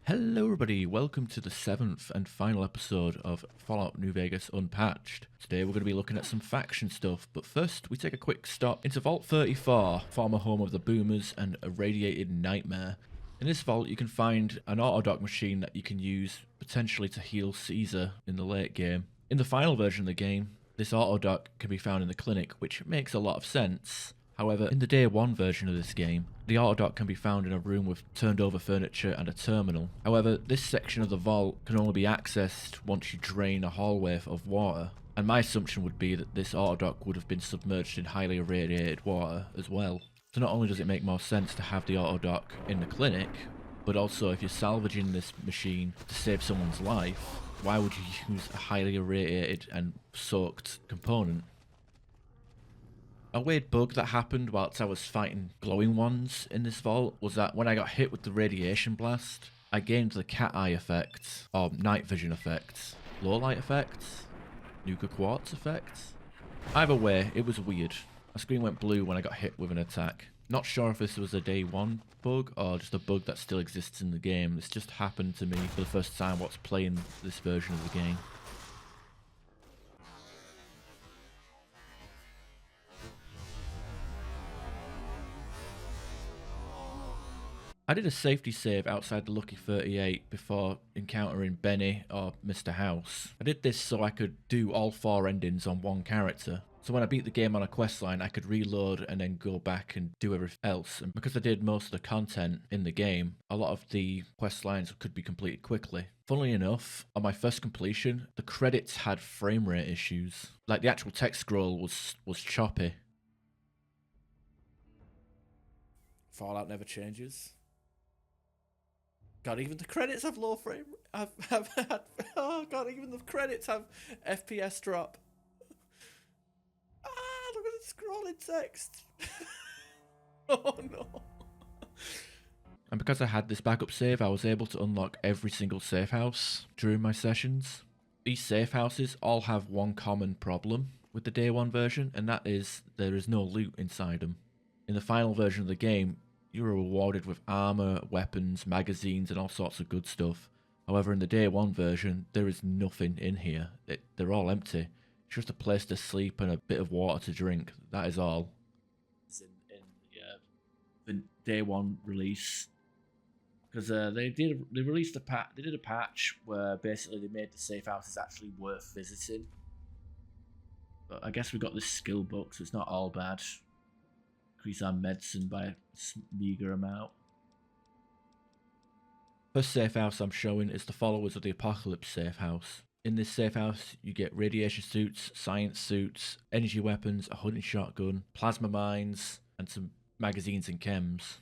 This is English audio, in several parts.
Hello everybody, welcome to the 7th and final episode of Fallout New Vegas Unpatched. Today we're going to be looking at some faction stuff, but first we take a quick stop into Vault 34, former home of the Boomers and a radiated nightmare. In this vault you can find an auto-dock machine that you can use potentially to heal Caesar in the late game. In the final version of the game, this auto-dock can be found in the clinic, which makes a lot of sense. However, in the day one version of this game, the autodock can be found in a room with turned over furniture and a terminal. However, this section of the vault can only be accessed once you drain a hallway of water. And my assumption would be that this autodock would have been submerged in highly irradiated water as well. So not only does it make more sense to have the autodock in the clinic, but also if you're salvaging this machine to save someone's life, why would you use a highly irradiated and soaked component? A weird bug that happened whilst I was fighting glowing ones in this vault was that when I got hit with the radiation blast, I gained the cat eye effect, or night vision effect, low light effect, nuka quartz effect. Either way, it was weird. My screen went blue when I got hit with an attack. Not sure if this was a day one bug or just a bug that still exists in the game. This just happened to me for the first time whilst playing this version of the game. I did a safety save outside the Lucky 38 before encountering Benny or Mr. House. I did this so I could do all 4 endings on one character. So when I beat the game on a questline, I could reload and then go back and do everything else. And because I did most of the content in the game, a lot of the questlines could be completed quickly. Funnily enough, on my first completion, the credits had frame rate issues. Like the actual text scroll was choppy. Fallout never changes. God, even the credits have low frame. Oh God, even the credits have FPS drop. Look at the scrolling text. Oh no. And because I had this backup save, I was able to unlock every single safe house during my sessions. These safe houses all have one common problem with the day one version, and that is there is no loot inside them. In the final version of the game, you are rewarded with armor, weapons, magazines, and all sorts of good stuff. However, in the day one version, there is nothing in here. They're all empty. It's just a place to sleep and a bit of water to drink. That is all. In the day one release, because they released a patch. They did a patch where basically they made the safe houses actually worth visiting. But I guess we got this skill book, so it's not all bad. Increase our medicine by a meager amount. First safe house I'm showing is the followers of the Apocalypse safe house. In this safe house you get radiation suits, science suits, energy weapons, a hunting shotgun, plasma mines, and some magazines and chems.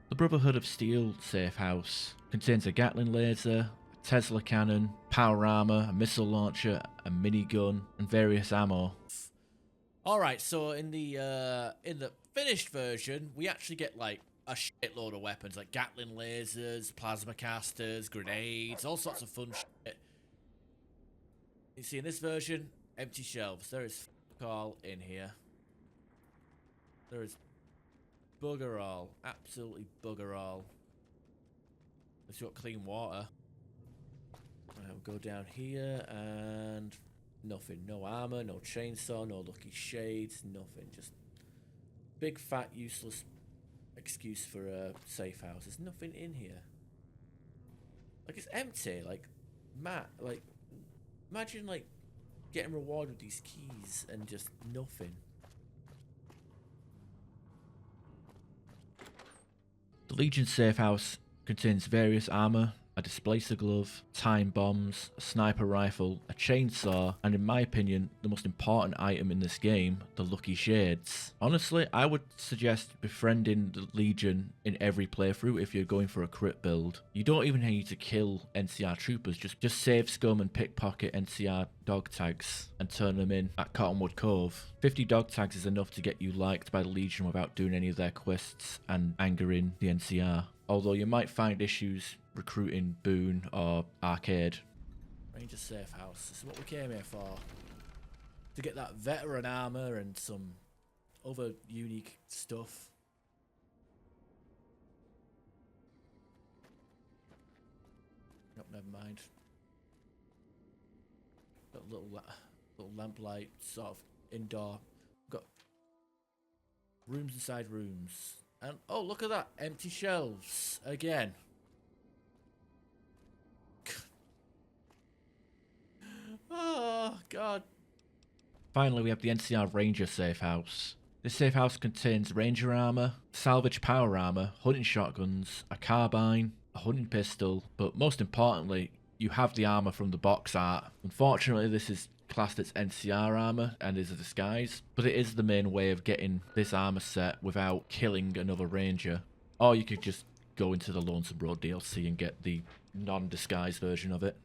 The Brotherhood of Steel safe house contains a Gatling laser, a Tesla cannon, power armor, a missile launcher, a minigun, and various ammo. Alright, so in the finished version, we actually get like a shitload of weapons, like Gatling lasers, plasma casters, grenades, all sorts of fun shit. You see, in this version, empty shelves. There is fuck all in here. There is bugger all. Absolutely bugger all. Let's got clean water. We'll go down here and nothing. No armor, no chainsaw, no lucky shades, nothing. Just big fat useless excuse for a safe house. There's nothing in here. Like, it's empty. Like, like, imagine like getting rewarded with these keys and just nothing. The Legion safe house contains various armor, a displacer glove, time bombs, a sniper rifle, a chainsaw, and in my opinion, the most important item in this game, the lucky shades. Honestly, I would suggest befriending the Legion in every playthrough if you're going for a crit build. You don't even need to kill NCR troopers, just save scum and pickpocket NCR dog tags and turn them in at Cottonwood Cove. 50 dog tags is enough to get you liked by the Legion without doing any of their quests and angering the NCR. Although you might find issues recruiting Boone or Arcade. Ranger safe house. This is what we came here for. To get that veteran armor and some other unique stuff. Nope, never mind. Got a little lamplight, sort of indoor. Got rooms inside rooms. And oh, look at that, empty shelves again. Oh god. Finally, we have the NCR Ranger safe house. This safe house contains ranger armor, salvage power armor, hunting shotguns, a carbine, a hunting pistol, but most importantly, you have the armor from the box art. Unfortunately, this is classed as NCR armor and is a disguise, but it is the main way of getting this armor set without killing another ranger. Or you could just go into the Lonesome Road DLC and get the non-disguised version of it.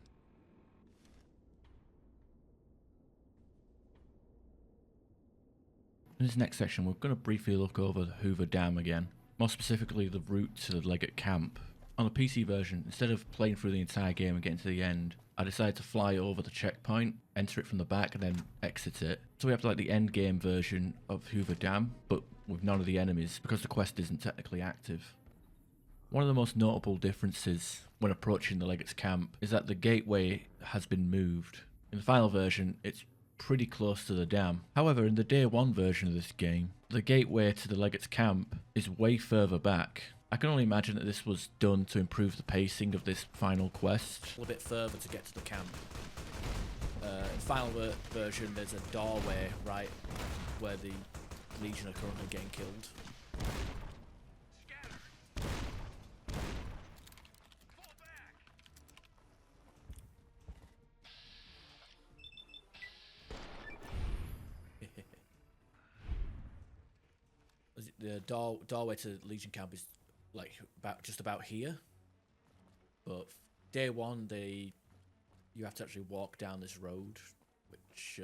In this next section, we're going to briefly look over the Hoover Dam again, more specifically the route to the Legate camp. On the PC version, instead of playing through the entire game and getting to the end, I decided to fly over the checkpoint, enter it from the back, and then exit it. So we have like the end game version of Hoover Dam, but with none of the enemies, because the quest isn't technically active. One of the most notable differences when approaching the Legate's camp is that the gateway has been moved. In the final version, it's pretty close to the dam. However, in the day one version of this game, the gateway to the Legate's camp is way further back. I can only imagine that this was done to improve the pacing of this final quest. A little bit further to get to the camp. In final version, there's a doorway right where the Legion are currently getting killed. The doorway to the Legion camp is like just about here, but day one you have to actually walk down this road, which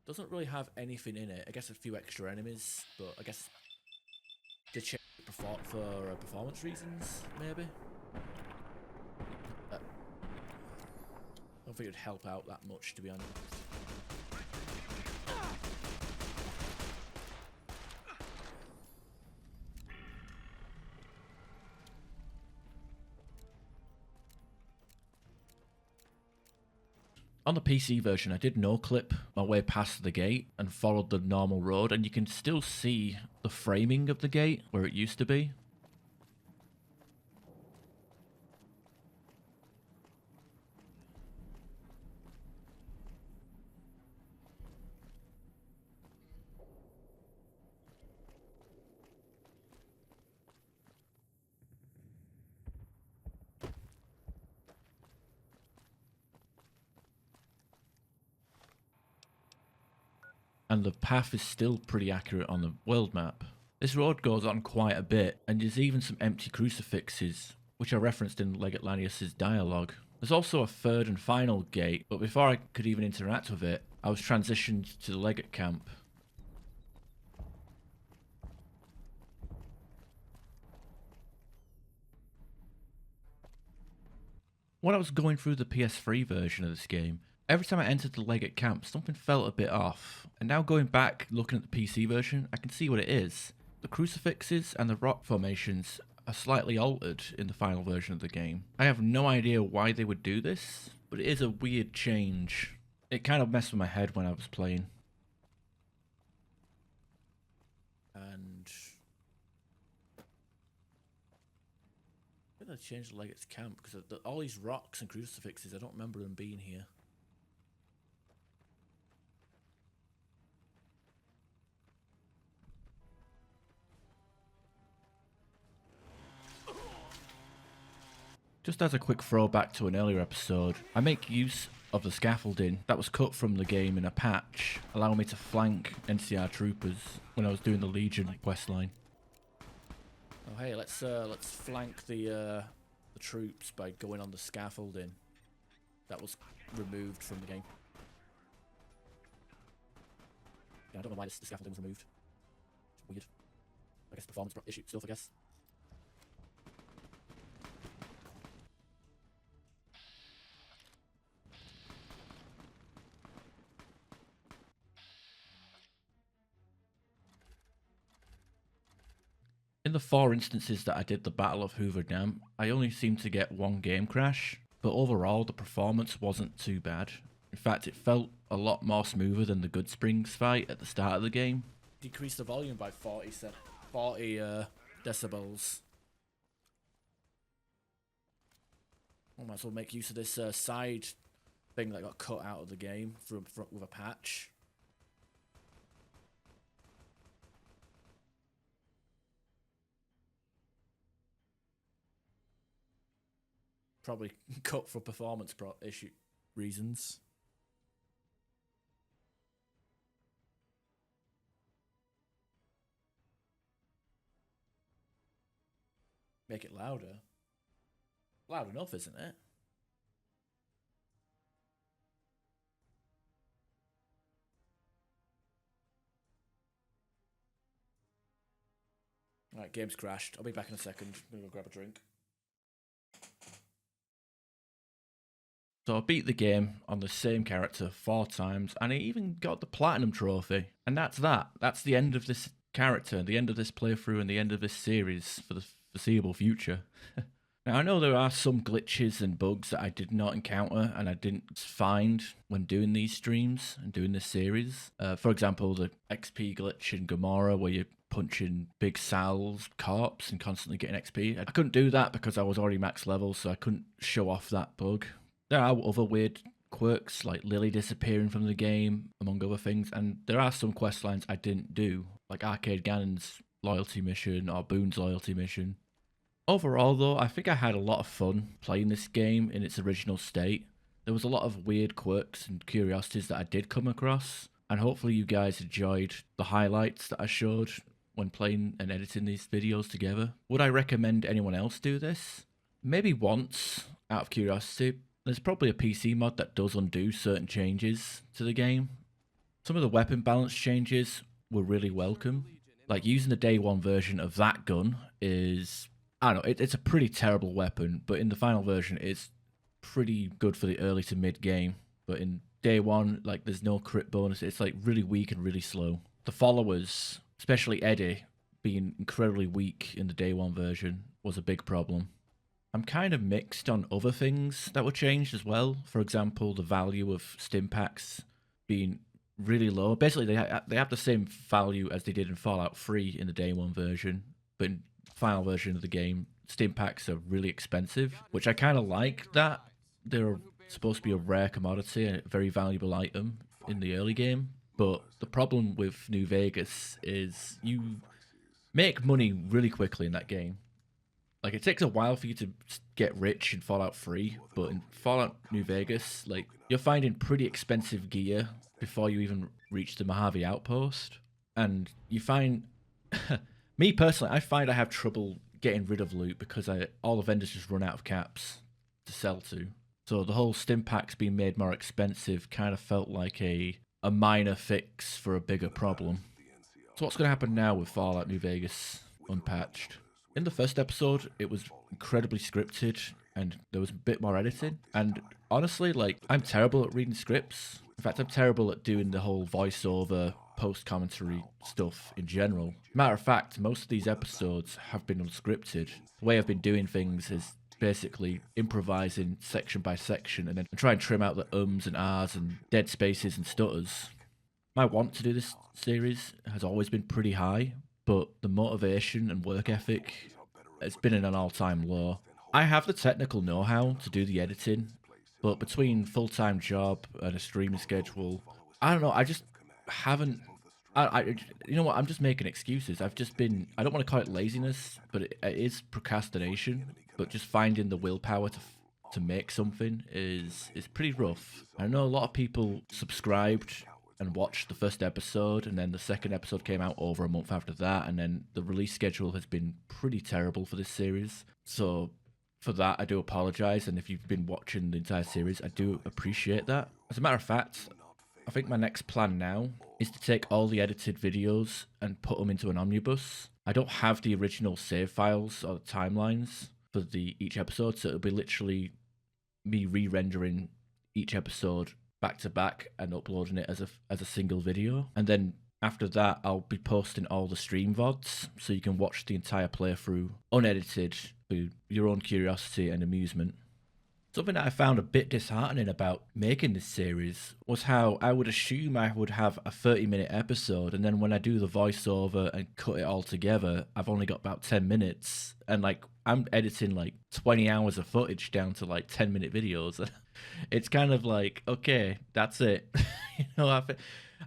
doesn't really have anything in it. I guess a few extra enemies, but I guess they change it for performance reasons, maybe. I don't think it'd help out that much, to be honest. On the PC version, I did no-clip my way past the gate and followed the normal road, and you can still see the framing of the gate where it used to be. And the path is still pretty accurate on the world map. This road goes on quite a bit, and there's even some empty crucifixes, which are referenced in Legate Lanius's dialogue. There's also a third and final gate, but before I could even interact with it, I was transitioned to the Legate camp. When I was going through the PS3 version of this game, every time I entered the Legate camp, something felt a bit off. And now going back, looking at the PC version, I can see what it is. The crucifixes and the rock formations are slightly altered in the final version of the game. I have no idea why they would do this, but it is a weird change. It kind of messed with my head when I was playing. And I think they changed the Legate's camp because all these rocks and crucifixes, I don't remember them being here. Just as a quick throwback to an earlier episode, I make use of the scaffolding that was cut from the game in a patch, allowing me to flank NCR troopers when I was doing the Legion questline. Oh hey, let's flank the troops by going on the scaffolding that was removed from the game. Yeah, I don't know why the scaffolding was removed. It's weird. I guess performance issue stuff, I guess. In In the 4 instances that I did the Battle of Hoover Dam, I only seemed to get 1 game crash, but overall the performance wasn't too bad. In fact, it felt a lot more smoother than the Good Springs fight at the start of the game. Decrease the volume by 40 decibels. I might as well make use of this side thing that got cut out of the game with a patch. Probably cut for performance issue reasons. Make it louder. Loud enough, isn't it? Alright, game's crashed. I'll be back in a second. I'm gonna go grab a drink. So I beat the game on the same character 4 times, and I even got the Platinum Trophy. And that's that. That's the end of this character, the end of this playthrough, and the end of this series for the foreseeable future. Now, I know there are some glitches and bugs that I did not encounter and I didn't find when doing these streams and doing this series. For example, the XP glitch in Gomorrah where you're punching Big Sal's corpse and constantly getting XP. I couldn't do that because I was already max level, so I couldn't show off that bug. There are other weird quirks like Lily disappearing from the game, among other things, and there are some quest lines I didn't do, like Arcade Ganon's loyalty mission or Boone's loyalty mission. Overall though, I think I had a lot of fun playing this game in its original state. There was a lot of weird quirks and curiosities that I did come across, and hopefully you guys enjoyed the highlights that I showed when playing and editing these videos together. Would I recommend anyone else do this? Maybe once, out of curiosity. There's probably a PC mod that does undo certain changes to the game. Some of the weapon balance changes were really welcome. Like using the day 1 version of that gun is, I don't know, it's a pretty terrible weapon, but in the final version it's pretty good for the early to mid game. But in day 1, like there's no crit bonus, it's like really weak and really slow. The followers, especially Eddie, being incredibly weak in the day 1 version was a big problem. I'm kind of mixed on other things that were changed as well. For example, the value of stim packs being really low. Basically, they have the same value as they did in Fallout 3 in the day 1 version, but in the final version of the game, stim packs are really expensive, which I kind of like that. They're supposed to be a rare commodity, a very valuable item in the early game. But the problem with New Vegas is you make money really quickly in that game. Like, it takes a while for you to get rich in Fallout 3, but in Fallout New Vegas, like, you're finding pretty expensive gear before you even reach the Mojave Outpost. And you find... me, personally, I find I have trouble getting rid of loot because all the vendors just run out of caps to sell to. So the whole stim packs being made more expensive kind of felt like a minor fix for a bigger problem. So what's going to happen now with Fallout New Vegas Unpatched? In the first episode, it was incredibly scripted, and there was a bit more editing. And honestly, like, I'm terrible at reading scripts. In fact, I'm terrible at doing the whole voiceover, post-commentary stuff in general. Matter of fact, most of these episodes have been unscripted. The way I've been doing things is basically improvising section by section, and then try and trim out the ums and ahs and dead spaces and stutters. My want to do this series has always been pretty high, but the motivation and work ethic has been in an all-time low. I have the technical know-how to do the editing, but between full-time job and a streaming schedule, I don't know, I just haven't... you know what, I'm just making excuses. I've just been... I don't want to call it laziness, but it is procrastination, but just finding the willpower to make something is pretty rough. I know a lot of people subscribed and watched the first episode, and then the second episode came out over a month after that, and then the release schedule has been pretty terrible for this series. So for that, I do apologize, and if you've been watching the entire series, I do appreciate that. As a matter of fact, I think my next plan now is to take all the edited videos and put them into an omnibus. I don't have the original save files or the timelines for each episode, so it'll be literally me re-rendering each episode back to back and uploading it as a single video, and then After that, I'll be posting all the stream VODs, so you can watch the entire playthrough unedited for your own curiosity and amusement. Something that I found a bit disheartening about making this series was how I would assume I would have a 30-minute episode, and then when I do the voiceover and cut it all together, I've only got about 10 minutes, and like I'm editing like 20 hours of footage down to like 10-minute videos. It's kind of like, okay, that's it. You know,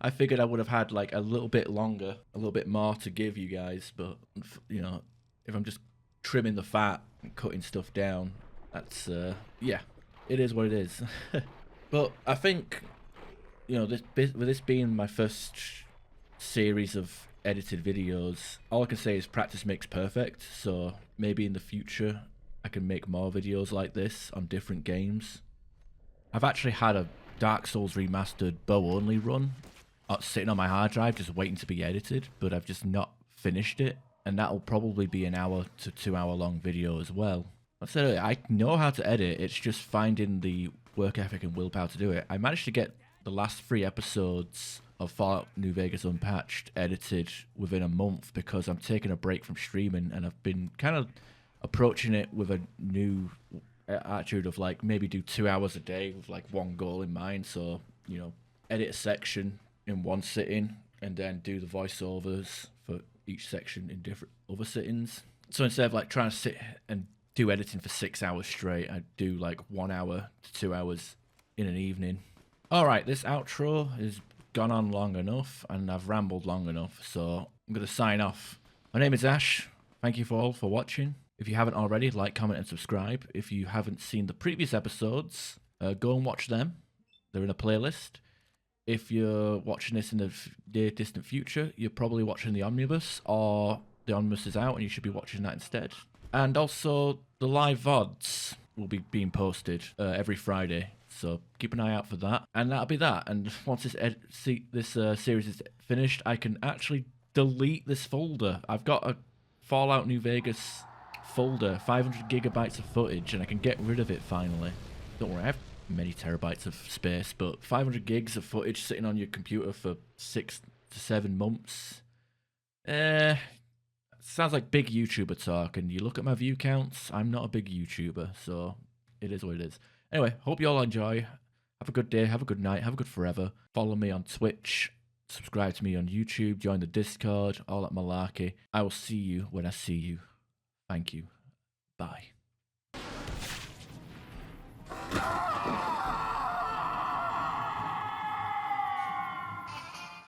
I figured I would have had like a little bit longer, a little bit more to give you guys, but you know, if I'm just trimming the fat and cutting stuff down, that's yeah, it is what it is. But I think, you know, with this being my first series of edited videos, all I can say is practice makes perfect. So maybe in the future I can make more videos like this on different games. I've actually had a Dark Souls remastered bow only run sitting on my hard drive just waiting to be edited, but I've just not finished it, and that'll probably be an hour to 2 hour long video as well. I said I know how to edit, it's just finding the work ethic and willpower to do it. I managed to get the last 3 episodes of Fallout New Vegas Unpatched edited within a month because I'm taking a break from streaming, and I've been kind of approaching it with a new attitude of like maybe do 2 hours a day with like one goal in mind. So, you know, edit a section in one sitting and then do the voiceovers for each section in different other sittings. So instead of like trying to sit and do editing for 6 hours straight, I do like 1 hour to 2 hours in an evening. All right, this outro has gone on long enough and I've rambled long enough, so I'm going to sign off. My name is Ash. Thank you all for watching. If you haven't already, like, comment, and subscribe. If you haven't seen the previous episodes, go and watch them. They're in a playlist. If you're watching this in the near distant future, you're probably watching the Omnibus, or the Omnibus is out and you should be watching that instead. And also, the live VODs will be being posted every Friday, so keep an eye out for that. And that'll be that. And once this series is finished, I can actually delete this folder. I've got a Fallout New Vegas folder, 500 gigabytes of footage, and I can get rid of it finally. Don't worry, I have many terabytes of space, but 500 gigs of footage sitting on your computer for 6 to 7 months. Sounds like big YouTuber talk, and you look at my view counts, I'm not a big YouTuber, so it is what it is. Anyway, hope you all enjoy. Have a good day, have a good night, have a good forever. Follow me on Twitch, subscribe to me on YouTube, join the Discord, all that malarkey. I will see you when I see you. Thank you. Bye.